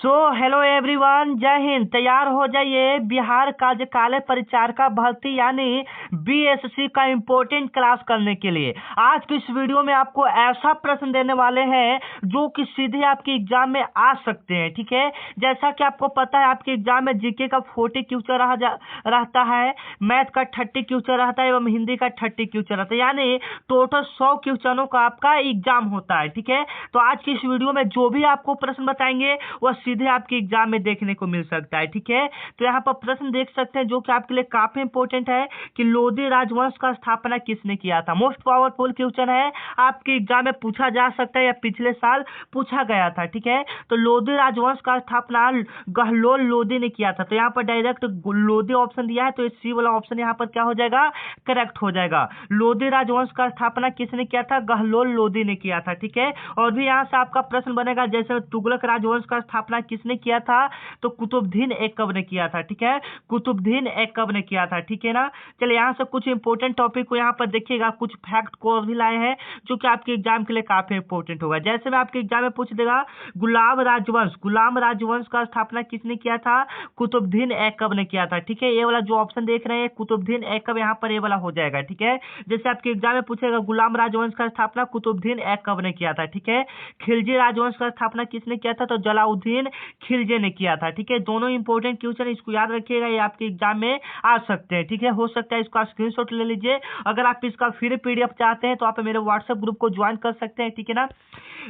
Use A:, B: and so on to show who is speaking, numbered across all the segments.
A: Hello everyone, जय हिंद। तैयार हो जाइए बिहार कार्यकाल परिचारिका भर्ती यानी बीएससी का इम्पोर्टेंट क्लास करने के लिए। आज की इस वीडियो में आपको ऐसा प्रश्न देने वाले हैं जो कि सीधे आपके एग्जाम में आ सकते हैं। ठीक है, जैसा कि आपको पता है आपके एग्जाम में जीके का 40 क्वेश्चन रहता है, मैथ का 30 क्वेश्चन रहता है एवं हिंदी का 30 क्वेश्चन रहता है, यानी टोटल 100 क्वेश्चनों का आपका एग्जाम होता है। ठीक है, तो आज की इस वीडियो में जो भी आपको प्रश्न बताएंगे वह सीधे आपके एग्जाम में देखने को मिल सकता है। ठीक है, तो यहाँ पर प्रश्न देख सकते हैं जो कि आपके लिए काफी इंपॉर्टेंट है कि लोधी राजवंश का स्थापना किसने किया था। मोस्ट पावरफुल क्वेश्चन है, आपके एग्जाम में पूछा जा सकता है या पिछले साल पूछा गया था। ठीक है, तो लोधी राजवंश का स्थापना गहलोत लोधी ने किया था। तो यहाँ पर डायरेक्ट लोधी ऑप्शन दिया है, तो सी वाला ऑप्शन यहाँ पर क्या हो जाएगा, करेक्ट हो जाएगा। लोधी राजवंश का स्थापना किसने किया था, गहलोत लोधी ने किया था। ठीक है, और भी यहाँ से आपका प्रश्न बनेगा जैसे तुगलक राजवंश का स्थापना किसने किया था, तो कुतुबुद्दीन ऐबक ने किया था। ठीक है, कुतुबुद्दीन ऐबक ने किया था। ठीक है ना, चलिए यहाँ से कुछ इंपोर्टेंट टॉपिक को यहाँ पर देखिएगा, कुछ फैक्ट को भी लाए हैं जो कि आपके एग्जाम के लिए काफी इंपोर्टेंट होगा। जैसे मैं आपके एग्जाम में पूछ देगा गुलाम राजवंश का स्थापना किसने किया था, कुतुबुद्दीन ऐबक ने किया था। ठीक है, ये वाला जो ऑप्शन देख रहे हैं कुतुबुद्दीन ऐबक, यहाँ पर ये वाला हो जाएगा। ठीक है, जैसे आपके एग्जाम में पूछेगा गुलाम राजवंश का स्थापना कुतुबुद्दीन ऐबक ने किया था। ठीक है, खिलजी राजवंश का स्थापना किसने किया था, तो जलालुद्दीन खिलजी ने किया था। ठीक है, दोनों इंपॉर्टेंट क्वेश्चन, इसको याद रखिएगा, ये आपके एग्जाम में आ सकते हैं। ठीक है, हो सकता है इसका स्क्रीनशॉट ले लीजिए। अगर आप इसका फ्री पीडीएफ चाहते हैं तो आप मेरे व्हाट्सएप ग्रुप को ज्वाइन कर सकते हैं। ठीक है ना,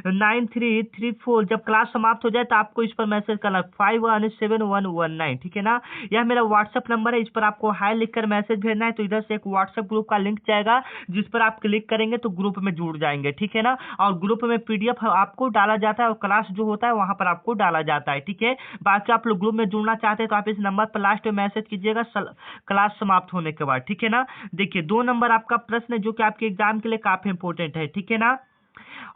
A: 9334 जब क्लास समाप्त हो जाए तो आपको इस पर मैसेज करना 517119। ठीक है ना, यह मेरा व्हाट्सएप नंबर है, इस पर आपको हाई लिखकर मैसेज भेजना है। तो इधर से एक व्हाट्सएप ग्रुप का लिंक जाएगा जिस पर आप क्लिक करेंगे तो ग्रुप में जुड़ जाएंगे। ठीक है ना, और ग्रुप में पीडीएफ आपको डाला जाता है और क्लास जो होता है वहां पर आपको डाला जाता है। ठीक है, बाकी आप लोग ग्रुप में जुड़ना चाहते हैं तो आप इस नंबर पर लास्ट में मैसेज कीजिएगा क्लास समाप्त होने के बाद। ठीक है ना, देखिए 2 नंबर आपका प्रश्न है जो कि आपके एग्जाम के लिए काफी इंपॉर्टेंट है। ठीक है ना,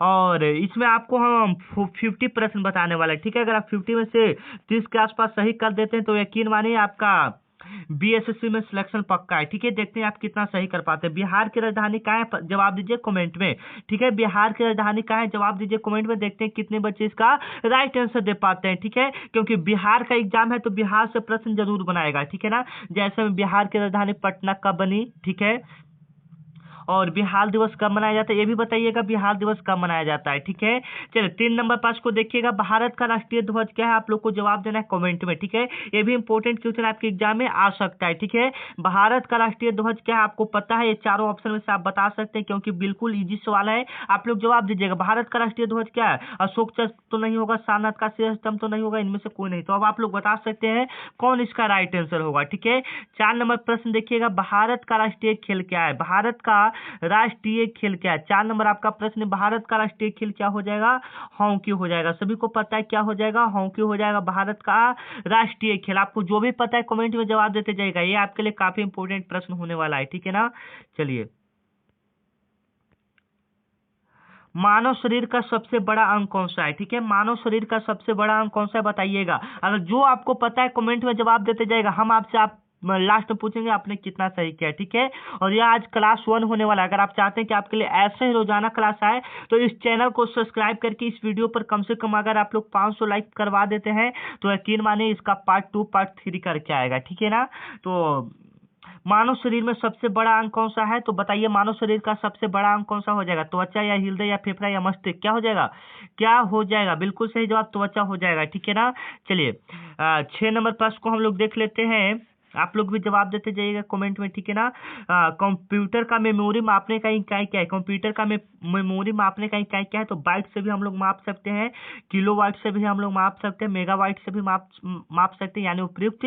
A: और इसमें आपको हम 50 प्रश्न बताने वाले हैं। ठीक है, अगर आप 50 में से 30 के आसपास सही कर देते हैं तो यकीन मानिए आपका बीएसएससी में सिलेक्शन पक्का है। ठीक है, देखते हैं आप कितना सही कर पाते हैं। बिहार की राजधानी कहाँ है, जवाब दीजिए कमेंट में। ठीक है, बिहार की राजधानी कहाँ है, जवाब दीजिए कमेंट में। देखते हैं कितने बच्चे इसका राइट आंसर दे पाते हैं। ठीक है, क्योंकि बिहार का एग्जाम है तो बिहार से प्रश्न जरूर बनाएगा। ठीक है ना, जैसे बिहार की राजधानी पटना कब बनी। ठीक है, और बिहार दिवस कब मनाया जाता है ये भी बताइएगा, बिहार दिवस कब मनाया जाता है। ठीक है, चलिए 3 नंबर 5 को देखिएगा, भारत का राष्ट्रीय ध्वज क्या है, आप लोग को जवाब देना है कमेंट में। ठीक है, ये भी इंपॉर्टेंट क्वेश्चन आपके एग्जाम में आ सकता है। ठीक है, भारत का राष्ट्रीय ध्वज क्या है आपको पता है, ये चारों ऑप्शन में से आप बता सकते हैं क्योंकि बिल्कुल इजी सवाल है। आप लोग जवाब दीजिएगा, भारत का राष्ट्रीय ध्वज क्या है, अशोक चक्र तो नहीं होगा, सारनाथ का स्तंभ तो नहीं होगा, इनमें से कोई नहीं। तो अब आप लोग बता सकते हैं कौन इसका राइट आंसर होगा। ठीक है, 4 नंबर प्रश्न देखिएगा, भारत का राष्ट्रीय खेल क्या है, भारत का राष्ट्रीय खेल क्या है। 4 नंबर आपका प्रश्न, भारत का राष्ट्रीय खेल क्या हो जाएगा, हॉकी हो जाएगा। सभी को पता है क्या हो जाएगा, हॉकी हो जाएगा भारत का राष्ट्रीय खेल। आपको जो भी पता है कमेंट में जवाब देते जाएगा, ये आपके लिए काफी इंपॉर्टेंट प्रश्न होने वाला है। ठीक है ना, चलिए मानव शरीर का सबसे बड़ा अंग कौन सा है। ठीक है, मानव शरीर का सबसे बड़ा अंग कौन सा है बताइएगा। अगर जो आपको पता है कमेंट में जवाब देते जाएगा, हम आपसे आप लास्ट में पूछेंगे आपने कितना सही किया। ठीक है, और यह आज क्लास 1 होने वाला है। अगर आप चाहते हैं कि आपके लिए ऐसे ही रोजाना क्लास आए तो इस चैनल को सब्सक्राइब करके इस वीडियो पर कम से कम अगर आप लोग 500 लाइक करवा देते हैं तो यकीन मानिए इसका पार्ट 2 पार्ट 3 करके आएगा। ठीक है ना, तो मानव शरीर में सबसे बड़ा अंग कौन सा है, तो बताइए मानव शरीर का सबसे बड़ा अंग कौन सा हो जाएगा, त्वचा या हृदय या फेफड़ा या मस्तिष्क, क्या हो जाएगा, क्या हो जाएगा, बिल्कुल सही जवाब त्वचा हो जाएगा। ठीक है ना, चलिए 6 नंबर प्रश्न को हम लोग देख लेते हैं, आप लोग भी जवाब देते जाइएगा कमेंट में। ठीक है ना, कंप्यूटर का मेमोरी मापने का इकाई क्या है, कंप्यूटर का मेमोरी मापने का इकाई क्या है, तो बाइट से भी हम लोग माप सकते हैं, किलोवाट से भी हम लोग माप सकते हैं, मेगावाट से भी माप सकते हैं, यानी उपयुक्त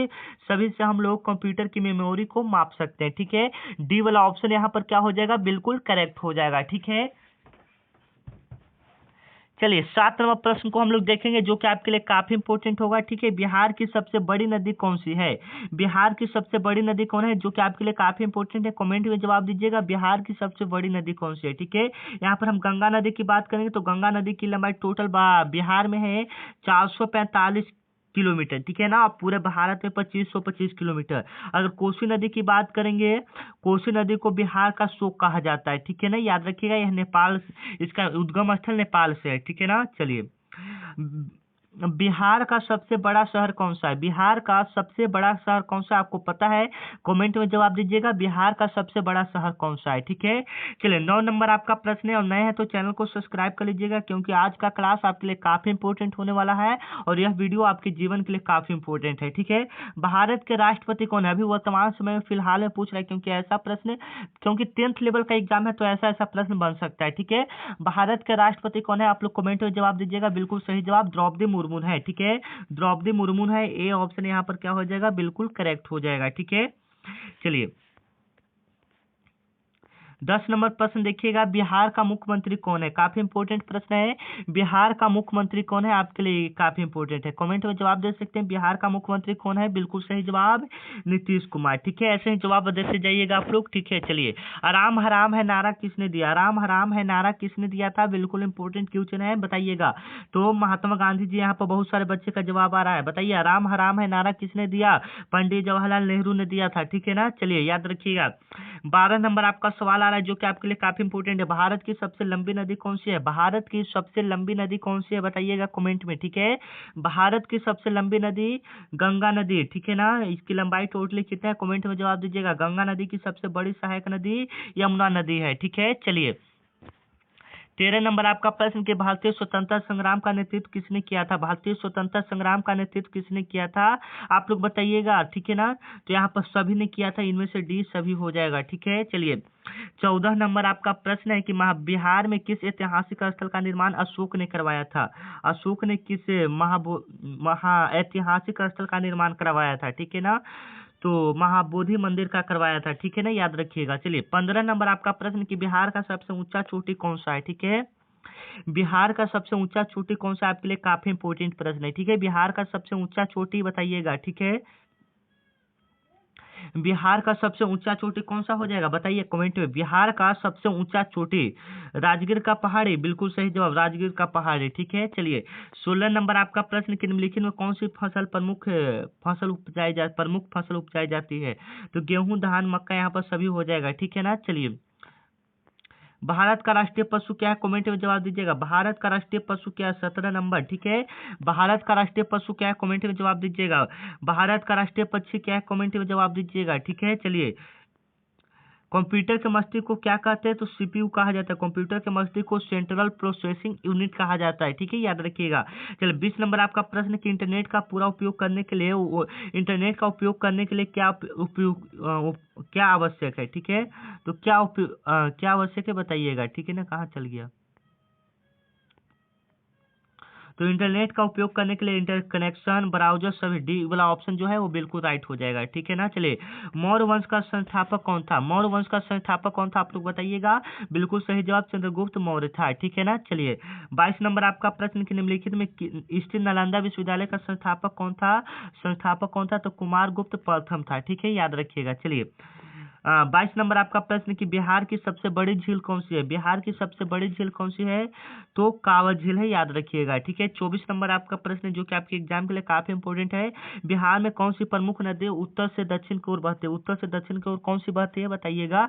A: सभी से हम लोग कंप्यूटर की मेमोरी को माप सकते हैं। ठीक है, डी वाला ऑप्शन यहाँ पर क्या हो जाएगा, बिल्कुल करेक्ट हो जाएगा। ठीक है, चलिए 7 नंबर प्रश्न को हम लोग देखेंगे जो कि आपके लिए काफी इंपॉर्टेंट होगा। ठीक है, बिहार की सबसे बड़ी नदी कौन सी है, बिहार की सबसे बड़ी नदी कौन है, जो कि आपके लिए काफी इंपॉर्टेंट है। कमेंट में जवाब दीजिएगा, बिहार की सबसे बड़ी नदी कौन सी है। ठीक है, यहाँ पर हम गंगा नदी की बात करेंगे तो गंगा नदी की लंबाई टोटल बिहार में है 445 किलोमीटर। ठीक है ना, पूरे भारत में 2525 किलोमीटर। अगर कोसी नदी की बात करेंगे, कोसी नदी को बिहार का शोक कहा जाता है। ठीक है ना, याद रखिएगा, यह नेपाल, इसका उद्गम स्थल नेपाल से है। ठीक है ना, चलिए बिहार का सबसे बड़ा शहर कौन सा है? बिहार का सबसे बड़ा शहर कौन सा आपको पता है? कमेंट में जवाब दीजिएगा, बिहार का सबसे बड़ा शहर कौन सा है। ठीक है, चलिए 9 नंबर आपका प्रश्न है, और नए हैं तो चैनल को सब्सक्राइब कर लीजिएगा, क्योंकि आज का क्लास आपके लिए काफी इंपॉर्टेंट होने वाला है और यह वीडियो आपके जीवन के लिए काफी इंपॉर्टेंट है। ठीक है, भारत के राष्ट्रपति कौन है? अभी वर्तमान समय में फिलहाल में पूछ रहा है, क्योंकि ऐसा प्रश्न, क्योंकि 10th लेवल का एग्जाम है तो ऐसा ऐसा प्रश्न बन सकता है। ठीक है, भारत के राष्ट्रपति कौन है? आप लोग कमेंट में जवाब दीजिएगा। बिल्कुल सही जवाब द्रौपदी मुर्मू है। ठीक है, द्रौपदी मुर्मू है। ए ऑप्शन यहाँ पर क्या हो जाएगा? बिल्कुल करेक्ट हो जाएगा। ठीक है, चलिए 10 नंबर प्रश्न देखिएगा, बिहार का मुख्यमंत्री कौन है? काफी इंपॉर्टेंट प्रश्न है, बिहार का मुख्यमंत्री कौन है? आपके लिए काफी इंपॉर्टेंट है, कमेंट में जवाब दे सकते हैं। बिहार का मुख्यमंत्री कौन है? बिल्कुल सही जवाब नीतीश कुमार। ठीक है, ऐसे ही जवाब देते जाइएगा आप लोग। ठीक है, चलिए आराम हराम है नारा किसने दिया? आराम हराम है नारा किसने दिया था? बिल्कुल इंपॉर्टेंट क्वेश्चन है, बताइएगा। तो महात्मा गांधी जी, यहाँ पर बहुत सारे बच्चे का जवाब आ रहा है, बताइए आराम हराम है नारा किसने दिया? पंडित जवाहरलाल नेहरू ने दिया था। ठीक है ना, चलिए याद रखिएगा। 12 नंबर आपका सवाल आ रहा है जो कि आपके लिए काफी इंपॉर्टेंट है, भारत की सबसे लंबी नदी कौन सी है? भारत की सबसे लंबी नदी कौन सी है? बताइएगा कमेंट में। ठीक है, भारत की सबसे लंबी नदी गंगा नदी। ठीक है ना, इसकी लंबाई टोटली कितना है? कमेंट में जवाब दीजिएगा। गंगा नदी की सबसे बड़ी सहायक नदी यमुना नदी है। ठीक है, चलिए 13 नंबर आपका प्रश्न कि भारतीय स्वतंत्रता संग्राम का नेतृत्व किसने किया था? भारतीय स्वतंत्रता संग्राम का नेतृत्व किसने किया था? आप लोग बताइएगा। ठीक है ना, तो यहाँ पर सभी ने किया था, इनमें से डी सभी हो जाएगा। ठीक है, चलिए 14 नंबर आपका प्रश्न है कि बिहार में किस ऐतिहासिक स्थल का निर्माण अशोक ने करवाया था? अशोक ने किस महा ऐतिहासिक स्थल का निर्माण करवाया था? ठीक है ना, तो महाबोधि मंदिर का करवाया था। ठीक है ना, याद रखिएगा। चलिए 15 नंबर आपका प्रश्न कि बिहार का सबसे ऊंचा चोटी कौन सा है? ठीक है, बिहार का सबसे ऊंचा चोटी कौन सा? आपके लिए काफी इंपॉर्टेंट प्रश्न है। ठीक है, बिहार का सबसे ऊंचा चोटी बताइएगा। ठीक है, बिहार का सबसे ऊंचा चोटी कौन सा हो जाएगा? बताइए कमेंट में। बिहार का सबसे ऊंचा चोटी राजगीर का पहाड़ी, बिल्कुल सही जवाब राजगीर का पहाड़ी। ठीक है, चलिए 16 नंबर आपका प्रश्न कि निम्नलिखित में कौन सी फसल प्रमुख फसल उपजाई जाती है? तो गेहूं धान मक्का यहाँ पर सभी हो जाएगा। ठीक है ना, चलिए भारत का राष्ट्रीय पशु क्या है? कमेंट में जवाब दीजिएगा। भारत का राष्ट्रीय पशु क्या है? 17 नंबर। ठीक है, भारत का राष्ट्रीय पशु क्या है? कमेंट में जवाब दीजिएगा। भारत का राष्ट्रीय पक्षी क्या है? कमेंट में जवाब दीजिएगा। ठीक है, चलिए कंप्यूटर के मस्तिष्क को क्या कहते हैं? तो सीपीयू कहा जाता है। कंप्यूटर के मस्तिष्क को सेंट्रल प्रोसेसिंग यूनिट कहा जाता है। ठीक है, याद रखिएगा। चलिए 20 नंबर आपका प्रश्न कि इंटरनेट का पूरा उपयोग करने के लिए इंटरनेट का उपयोग करने के लिए क्या आवश्यक है? ठीक है, तो क्या आवश्यक है बताइएगा। ठीक है ना, कहाँ चल गया? तो इंटरनेट का उपयोग करने के लिए इंटर कनेक्शन ब्राउजर सभी, डी वाला ऑप्शन जो है वो बिल्कुल राइट हो जाएगा। ठीक है ना, चलिए मौर्य वंश का संस्थापक कौन था? मौर्य वंश का संस्थापक कौन था? आप लोग बताइएगा। बिल्कुल सही जवाब चंद्रगुप्त मौर्य था। ठीक है ना, चलिए 22 नंबर आपका प्रश्न कि निम्नलिखित में स्थित नालंदा विश्वविद्यालय का संस्थापक कौन था? तो कुमार गुप्त प्रथम था। ठीक है, याद रखिएगा। चलिए 22 नंबर आपका प्रश्न कि बिहार की सबसे बड़ी झील कौन सी है? बिहार की सबसे बड़ी झील कौन सी है? तो कांवर झील है, याद रखिएगा। ठीक है, 24 नंबर आपका प्रश्न जो कि आपके एग्जाम के लिए काफी इंपॉर्टेंट है, बिहार में कौन सी प्रमुख नदी उत्तर से दक्षिण की ओर बहती है? उत्तर से दक्षिण की ओर कौन सी बहती है बताइएगा।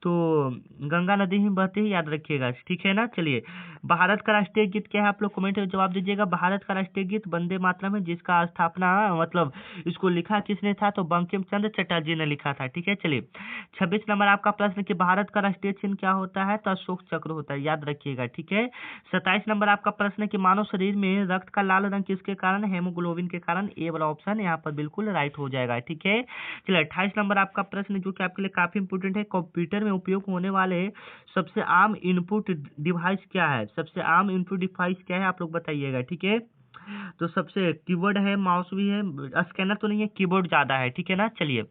A: तो गंगा नदी ही बहती है, याद रखिएगा। ठीक है ना, चलिए भारत का राष्ट्रीय गीत क्या है? आप लोग कमेंट में जवाब दीजिएगा। भारत का राष्ट्रीय गीत वंदे मातरम है, जिसका स्थापना मतलब इसको लिखा किसने था? तो बंकिम चंद्र चटर्जी ने लिखा था। ठीक है, चलिए 26 नंबर आपका प्रश्न कि भारत का राष्ट्रीय चिन्ह क्या होता है? तो अशोक चक्र होता है, याद रखिएगा। ठीक है, 27 नंबर आपका प्रश्न कि मानव शरीर में रक्त का लाल रंग किसके कारण? हेमोग्लोबिन के कारण। ए वाला ऑप्शन यहाँ पर बिल्कुल राइट हो जाएगा। ठीक है, चलिए 28 नंबर आपका प्रश्न जो कि आपके लिए काफी इंपोर्टेंट है, कंप्यूटर में उपयोग होने वाले सबसे आम इनपुट डिवाइस क्या है? सबसे आम इनपुट डिवाइस क्या है? आप लोग बताइएगा। ठीक है, तो सबसे कीबोर्ड है, माउस भी है, स्कैनर तो नहीं है, कीबोर्ड ज्यादा है। ठीक है ना, चलिए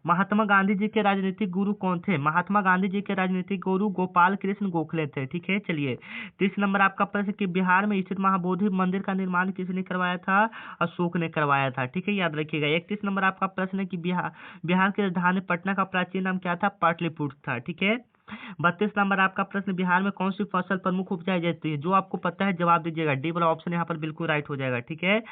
A: महात्मा गांधी जी के राजनीतिक गुरु कौन थे? महात्मा गांधी जी के राजनीतिक गुरु गोपाल कृष्ण गोखले थे। ठीक है, चलिए 30 नंबर आपका प्रश्न कि बिहार में स्थित महाबोधि मंदिर का निर्माण किसने करवाया था? अशोक ने करवाया था। ठीक है, याद रखिएगा। 31 नंबर आपका प्रश्न है कि बिहार की राजधानी पटना का प्राचीन नाम क्या था? पाटलिपुत्र था। ठीक है, 32 नंबर आपका प्रश्न बिहार में कौन सी फसल प्रमुख उपजाई जाती है? जो आपको पता है जवाब दीजिएगा। डी वाला ऑप्शन यहाँ पर बिल्कुल राइट हो जाएगा। ठीक है,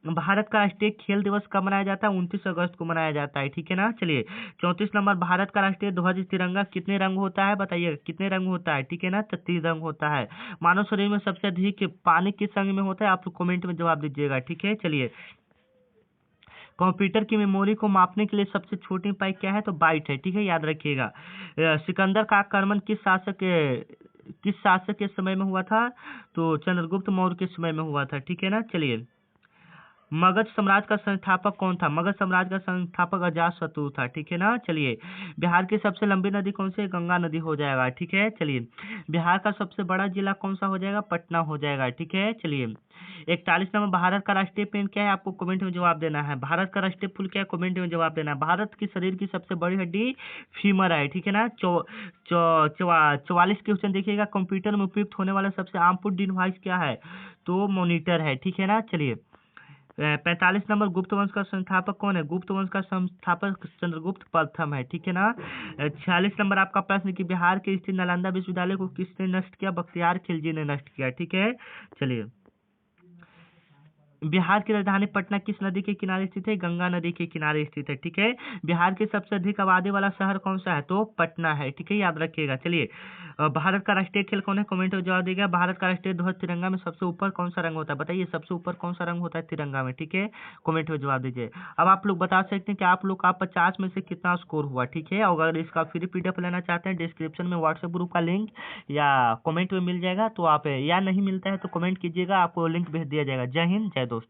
A: भारत का राष्ट्रीय खेल दिवस कब मनाया जाता है? 29 अगस्त को मनाया जाता है, ठीक है ना। चलिए 34 नंबर, भारत का राष्ट्रीय ध्वज तिरंगा कितने रंग होता है? बताइए कितने रंग होता है, ठीक है ना। तो 3 रंग होता है। मानव शरीर में सबसे अधिक पानी किस रंग में होता है? आप लोग कमेंट में जवाब दीजिएगा, ठीक है। चलिए कंप्यूटर की मेमोरी को मापने के लिए सबसे छोटी इकाई क्या है? तो बाइट है, ठीक है, याद रखिएगा। सिकंदर का आक्रमण किस शासक के समय में हुआ था? तो चंद्रगुप्त मौर्य के समय में हुआ था, ठीक है ना। चलिए मगध साम्राज्य का संस्थापक कौन था? मगध साम्राज्य का संस्थापक अजातशत्रु था, ठीक है ना। चलिए बिहार की सबसे लंबी नदी कौन सी है? गंगा नदी हो जाएगा, ठीक है। चलिए बिहार का सबसे बड़ा जिला कौन सा हो जाएगा? पटना हो जाएगा, ठीक है। चलिए 41 नंबर, भारत का राष्ट्रीय पेड़ क्या है? आपको कमेंट में जवाब देना है। भारत का राष्ट्रीय फूल क्या है? कमेंट में जवाब देना है। भारत की शरीर की सबसे बड़ी हड्डी फीमर है, ठीक है ना। 44 क्वेश्चन देखिएगा। कंप्यूटर में उपयुक्त होने वाला सबसे आम पुट डिवाइस क्या है? तो मॉनिटर है, ठीक है ना। चलिए 45 नंबर, गुप्त वंश का संस्थापक कौन है? गुप्त वंश का संस्थापक चंद्रगुप्त प्रथम है, ठीक है ना। 46 नंबर आपका प्रश्न कि बिहार के स्थित नालंदा विश्वविद्यालय को किसने नष्ट किया? बख्तियार खिलजी ने नष्ट किया, ठीक है। चलिए बिहार की राजधानी पटना किस नदी के किनारे स्थित है? गंगा नदी के किनारे स्थित है, ठीक है। बिहार के सबसे अधिक आबादी वाला शहर कौन सा है? तो पटना है, ठीक है, याद रखिएगा। चलिए भारत का राष्ट्रीय खेल कौन है? कमेंट में जवाब देगा। भारत का राष्ट्रीय ध्वज तिरंगा में सबसे ऊपर कौन सा रंग होता है? बताइए सबसे ऊपर कौन सा रंग होता है तिरंगा में, ठीक है। कमेंट में जवाब दीजिए। अब आप लोग बता सकते हैं कि आप लोग का 50 में से कितना स्कोर हुआ, ठीक है। और अगर इसका फ्री PDF लेना चाहते हैं, डिस्क्रिप्शन में व्हाट्सएप ग्रुप का लिंक या कमेंट में मिल जाएगा, तो आप या नहीं मिलता है तो कमेंट कीजिएगा, आपको लिंक भेज दिया जाएगा। जय हिंद, जय दोस्त।